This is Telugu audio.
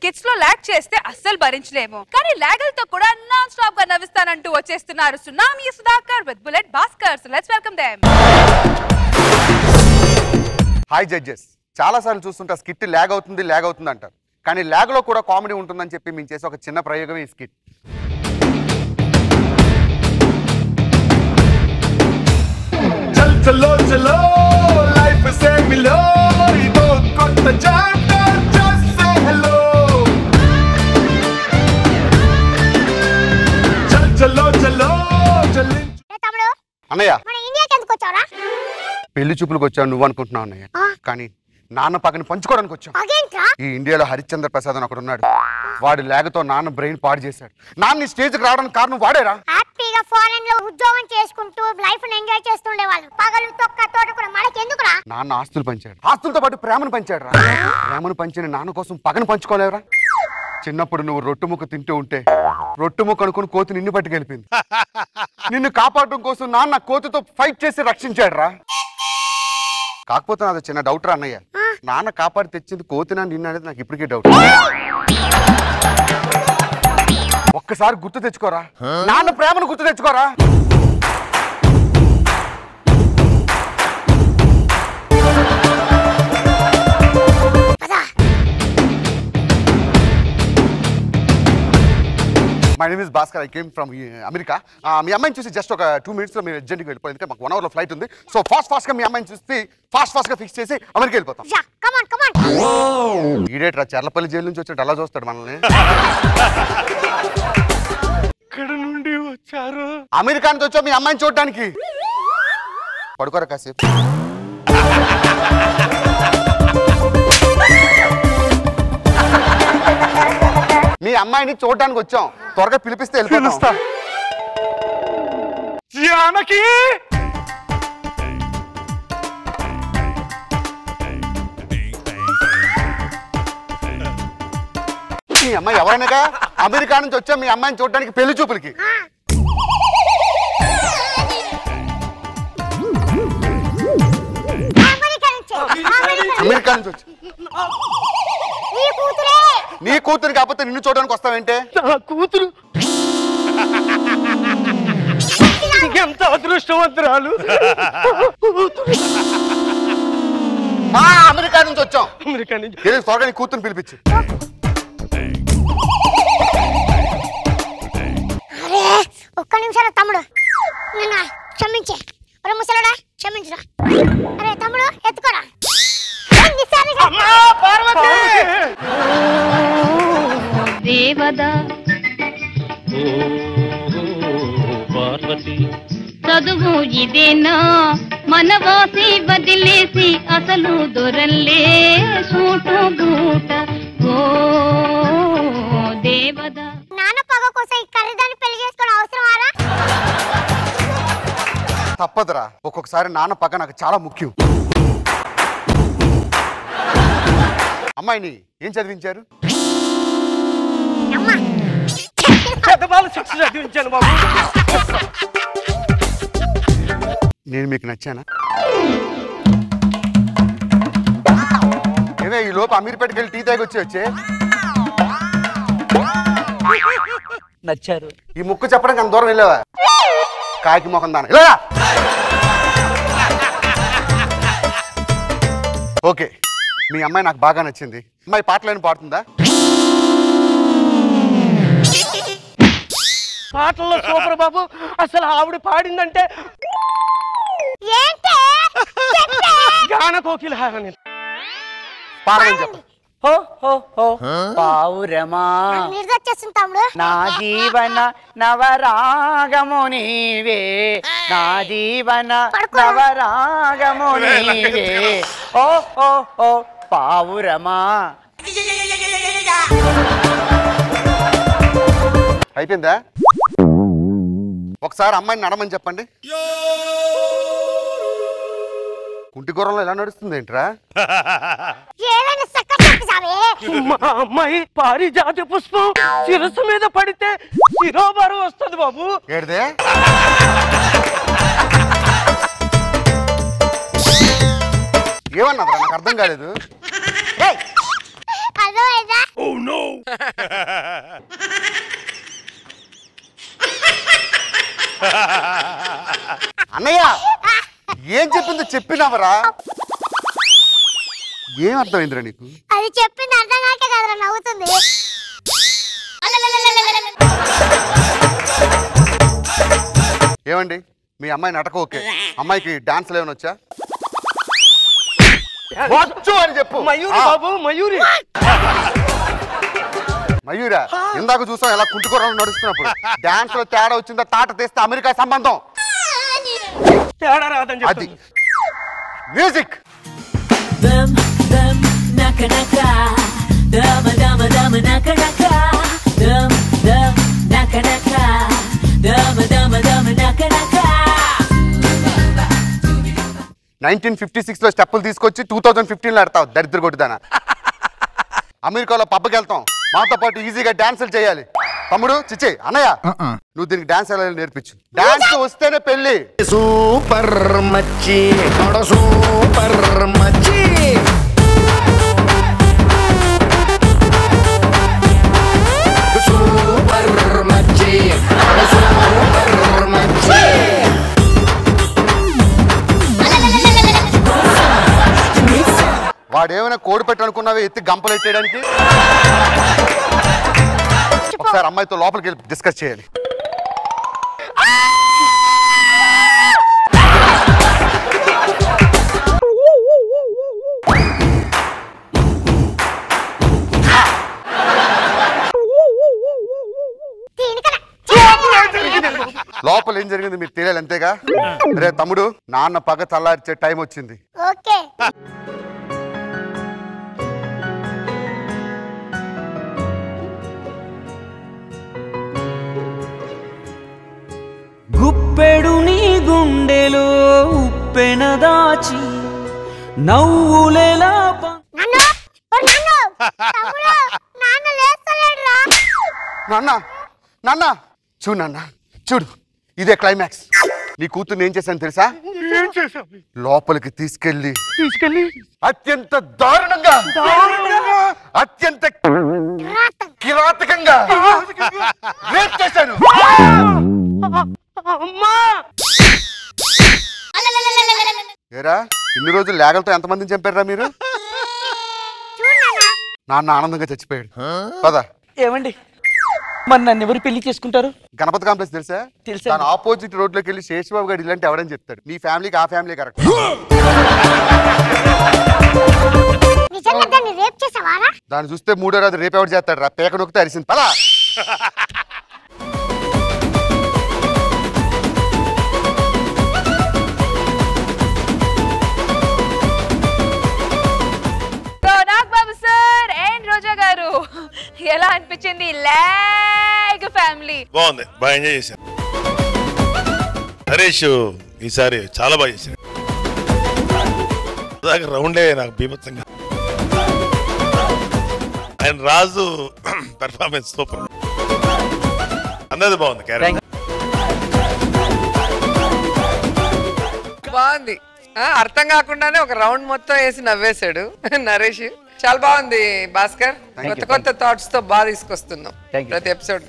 స్కిట్స్ లో లాగ్ చేస్తే అస్సలు భరించలేము, కానీ లాగల్తో కూడా నాన్ స్టాప్ గా నవ్విస్తానంటూ వచ్చేస్తున్నారు tsunami Sudhakar with bullet Bhaskar. So let's welcome them. Hi judges, చాలా సార్లు చూస్తుంటా స్కిట్ లాగ్ అవుతుంది అంటారు, కానీ లాగ్ లో కూడా కామెడీ ఉంటుందని చెప్పి మేము చేసే ఒక చిన్న ప్రయోగం ఈ స్కిట్. चल चलो चलो लाइफ से मिलो तो కొత్త చాప్టర్ జస్ట్ సే హలో चल चलो चलो చలి తమ్ముడు అన్నయ్య మన ఇండియాకి ఎందుకు వచ్చావురా? పెళ్లి చూపులకు వచ్చావు నువ్వు అనుకుంటున్నావు అన్నయ్య, కానీ నాన్న పక్కన పంచుకోవడానికి వచ్చావు. ఈ ఇండియాలో హరిశ్చంద్ర ప్రసాద్ అని ఒకడు ఉన్నాడు, వాడి లాగతో నాన్న బ్రెయిన్ పాడు చేశాడు. నాన్న స్టేజ్కి రావడానికి కారణం వాడేరా. హ్యాపీగా ఫారెన్ లో ఉద్యోగం చేసుకుంటూ లైఫ్ ని ఎంజాయ్ చేస్తుండే వాళ్ళు పగలు తొక్క తోట కూడా మనకి ఎందుకురా? నాన్న ఆస్తులు పంచాడు, ఆస్తులతో పాటు ప్రేమను పంచాడు రా. ప్రేమను పంచిన నాన్న కోసం పగను పంచుకోలేవరా. చిన్నప్పుడు నువ్వు రొట్టు ముక్క తింటూ ఉంటే రొట్టు ముక్క అనుకుని కోతి నిన్ను పట్టుకెళ్ళిపోయింది. నిన్ను కాపాడటం కోసం నాన్న కోతితో ఫైట్ చేసి రక్షించాడు రా. కాకపోతే నాది చిన్న డౌట్ రా అన్నయ్య, నాన్న కాపాడి తెచ్చింది కోతినా నిన్ను అనేది నాకు ఇప్పటికే డౌట్. ఒక్కసారి గుర్తు తెచ్చుకోరా, నాన్న ప్రేమను గుర్తు తెచ్చుకోరా. My name is Bhaskar, I came from America. మీ అమ్మాయిని చూసి జస్ట్ ఒక 2 minutes లో మేము అర్జెంట్గా వెళ్ళిపోయింది, మాకు 1 hour లో ఫ్లైట్ ఉంది. సో ఫాస్ట్గా మీ అమ్మాయిని చూసి ఫాస్ట్గా ఫిక్స్ చేసి అమెరికా వెళ్ళిపోతాం. ఈడేట్రా చర్లపల్లి జైలు నుంచి వచ్చినట్టు అలా చూస్తాడు మనల్ని. ఎక్కడ నుండి వచ్చారు? అమెరికా నుంచి వచ్చా మీ అమ్మాయిని చూడడానికి. పడుకోరా కాసేపు. మీ అమ్మాయిని చూడడానికి వచ్చాం, త్వరగా పిలిపిస్తే వెళ్ళిపోతా. జానకి మీ అమ్మాయి ఎవరైనాగా అమెరికా నుంచి వచ్చా మీ అమ్మాయిని చూడడానికి పెళ్లి చూపులకి. అమెరికా నుంచి వచ్చి నీ కూతురు కాకపోతే నిన్ను చూడడానికి వస్తావేంటే? కూతురు ఎంత అదృష్టవంతురాలు. అమెరికా నుంచి వచ్చాం. అమెరికా నుంచి త్వరగా నీ కూతురు పిలిపించు. ఒక్క నిమిషాలు తమ్ముడు, నన్ను క్షమించే. ఒరే ముసలోడా క్షమించురా. అరే తమ్ముడు ఎత్తుకోరా. దేవదా పార్వతి చదువు ఇదేనా మనవాసి వదిలేసి అసలు దొరల్లే సూటు బూట. ఓ దేవదా నాన్న పగ కోసం ఈ ఖరీదాన్ని పెళ్లి చేసుకోవడం అవసరమారా? తప్పదురా, ఒక్కొక్కసారి నాన్న పక్క నాకు చాలా ముఖ్యం. అమ్మాయిని ఏం చదివించారు? చదివించాను బాబు. నేను మీకు నచ్చానా? ఏమే ఈ లోపు అమీర్పేటకి వెళ్ళి టీ తాగి వచ్చే నచ్చారు. ఈ ముక్కు చెప్పడానికి అంత దూరం వెళ్ళావా? కాకి మొఖం దాన ఇలా. ఓకే, మీ అమ్మాయి నాకు బాగా నచ్చింది. అమ్మాయి పాటలను పాడుతుందా? పాటల్లో సూపర్ బాబు. అసలు ఆవిడ పాడిందంటే గాన కోకిల హారని పాడమని చెప్పు. హో హో హో పావురమా నిర్దచ్చేస్తుంది తమ్ముడు. నా జీవన నవరాగము నీవే, నా జీవన నవరాగము నీవే. ఓ ఓ ఓ పావురమా. అయిపోయిందా? ఒకసారి అమ్మాయిని నడమని చెప్పండి. కుంటి గుర్రంలో ఎలా నడుస్తుంది ఏంట్రా? మా అమ్మాయి పారిజాత పుష్పం శిరస్సు మీద పడితే శిరోభారం వస్తుంది బాబు. ఏడిదే? ఏమన్నా నాకు అర్థం కాలేదు. no! అన్నయ్య ఏం చెప్పిందో చెప్పినావరా? ఏం అర్థమైందిరా నీకు? అది చెప్పింది అర్థం కాక కదరా నవ్వుతుంది. ఏమండి మీ అమ్మాయి నటక ఓకే, అమ్మాయికి డాన్స్లు ఏమైనా వచ్చా? వచ్చు అని చెప్పు. మయూరి బాబు, మయూరి. మయూరా ఇందాక చూసాం ఎలా కుంటుకోవడం నడుస్తున్నప్పుడు. డాన్స్ లో తేడా వచ్చిందా తాట తీస్తే అమెరికా సంబంధం. తేడా రాదని అది music. Dum dum naka naka, dum dum dum naka naka, dum dum naka naka, dum dum dum naka naka. 1956 లో స్టెప్పులు తీసుకొచ్చి 2015 లో ఆడతావు దరిద్ర కొట్టుదానా. అమెరికాలో పబ్కి వెళ్తాం, మాతో పాటు ఈజీగా డాన్సులు చేయాలి. తమ్ముడు చిచ్చి అన్నయ్య నువ్వు దీనికి డాన్స్ ఎలా నేర్పించు. డాన్స్ వస్తేనే పెళ్లి. సూపర్ మచ్చి సూపర్ మచ్చి సూపర్ మచ్చి సూపర్ మచ్చి. వాడేమైనా కోడి పెట్టి అనుకున్నావే ఎత్తి గంపలు ఎట్టేయడానికి? ఒకసారి అమ్మాయితో లోపలికి వెళ్ళి డిస్కస్ చేయాలి. లోపల ఏం జరిగింది మీరు తెలియాలి అంతేగా? రే తమ్ముడు నాన్న పగ చల్లార్చే టైం వచ్చింది. ఓకే గుప్పెడు నీ గుండెలో ఉప్పెన దాచి నవ్వులేలా నాన్న ఓ నాన్న తమ్ముడు నాన్న లేస్తలేడురా. నాన్న నాన్న చూడు నాన్న చూడు, ఇదే క్లైమాక్స్. నీ కూతుర్ని ఏం చేశాను తెలుసా? లోపలికి తీసుకెళ్ళి అత్యంత దారుణంగా అత్యంత కిరాతకంగా రేప్ చేశాను. ఏరా ఇన్ని రోజులు లేగలతో ఎంతమందిని చంపారా మీరు? నాన్న ఆనందంగా చచ్చిపోయాడు. పద. ఏమండి మరి నన్ను ఎవరు పెళ్లి చేసుకుంటారు? గణపతి కాంప్లెక్స్ తెలుసా? తెలుసా. దాని ఆపోజిట్ రోడ్ లోకి వెళ్ళి శేషబాబు గారు ఇలాంటి ఎవడని చెప్తాడు. నీ ఫ్యామిలీకి ఆ ఫ్యామిలీ కరెక్ట్. నిజంగా దాన్ని రేప్ చేసావారా? దాన్ని చూస్తే మూడో రాదు రేపు ఎవరు చేస్తాడు రా? పేక నొక్కితే అరిసింది. పలా. ఎలా అనిపించింది లాగ్ ఫ్యామిలీ? బాగుంది, బాగా ఎంజాయ్ చేశాను. నరేష్ ఈసారి చాలా బాగా చేశాడు. రౌండే నాకు బీభత్సంగా. ఆయన రాజు పెర్ఫార్మెన్స్ సూపర్, అందరిది బాగుంది. క్యారెక్టర్ బాగుంది, అర్థం కాకుండానే ఒక రౌండ్ మొత్తం వేసి నవ్వేశాడు నరేష్. చాలా బాగుంది భాస్కర్, కొత్త కొత్త థాట్స్ తో బాగా తీసుకొస్తున్నాం ప్రతి ఎపిసోడ్.